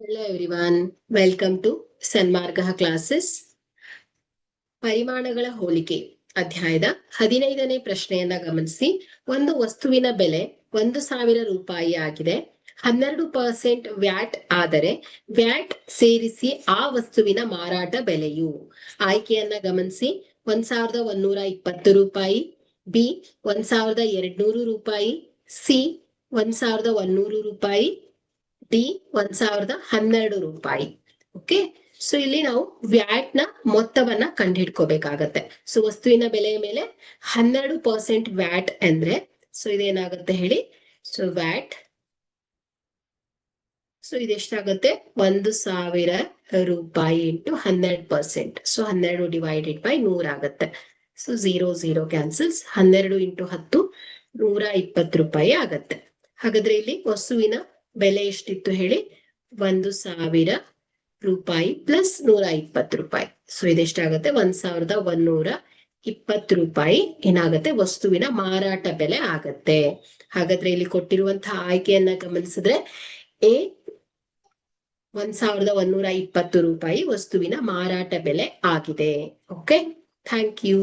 Hello everyone, welcome to Sanmarga classes. ಪರಿಮಾಣಗಳ ಹೋಲಿಕೆ ಅಧ್ಯಾಯದ 15ನೇ ಪ್ರಶ್ನೆಯನ್ನ ಗಮನಿಸಿ. ಒಂದು ವಸ್ತುವಿನ ಬೆಲೆ 1,000 ರೂಪಾಯಿ ಆಗಿದೆ. 12% ವ್ಯಾಟ್ ಆದರೆ ವ್ಯಾಟ್ ಸೇರಿಸಿ ಆ ವಸ್ತುವಿನ ಮಾರಾಟ ಬೆಲೆಯು. ಆಯ್ಕೆಯನ್ನ ಗಮನಿಸಿ. 1,120 ರೂಪಾಯಿ, ಬಿ 1,200 ರೂಪಾಯಿ, ಸಿ 1,100 ರೂಪಾಯಿ, ಡಿ 1,012 ರೂಪಾಯಿ. ಓಕೆ, ಸೊ ಇಲ್ಲಿ ನಾವು ವ್ಯಾಟ್ ನ ಮೊತ್ತವನ್ನ ಕಂಡುಹಿಡ್ಕೋಬೇಕಾಗತ್ತೆ. ಸೊ ವಸ್ತುವಿನ ಬೆಲೆಯ ಮೇಲೆ 12% ವ್ಯಾಟ್ ಅಂದ್ರೆ ಸೊ ಇದೇನಾಗುತ್ತೆ ಹೇಳಿ. So watt, so ಇದೆಷ್ಟಾಗುತ್ತೆ? 1,000 ರೂಪಾಯಿ ಇಂಟು 12%. ಸೊ 12 ಡಿವೈಡೆಡ್ ಬೈ 100 ಆಗುತ್ತೆ. So 0 cancels. 12 ಇಂಟು 10 120 ರೂಪಾಯಿ ಆಗತ್ತೆ. ಹಾಗಾದ್ರೆ ಇಲ್ಲಿ ವಸ್ತುವಿನ ಬೆಲೆ ಎಷ್ಟಿತ್ತು ಹೇಳಿ? 1,000 ರೂಪಾಯಿ ಪ್ಲಸ್ 120 ರೂಪಾಯಿ. ಸೊ ಇದೆಷ್ಟಾಗತ್ತೆ? 1,120 ರೂಪಾಯಿ ಏನಾಗತ್ತೆ? ವಸ್ತುವಿನ ಮಾರಾಟ ಬೆಲೆ ಆಗತ್ತೆ. ಹಾಗಾದ್ರೆ ಇಲ್ಲಿ ಕೊಟ್ಟಿರುವಂತಹ ಆಯ್ಕೆಯನ್ನ ಗಮನಿಸಿದ್ರೆ ಎ 1,120 ರೂಪಾಯಿ ವಸ್ತುವಿನ ಮಾರಾಟ ಬೆಲೆ ಆಗಿದೆ. Okay, thank you.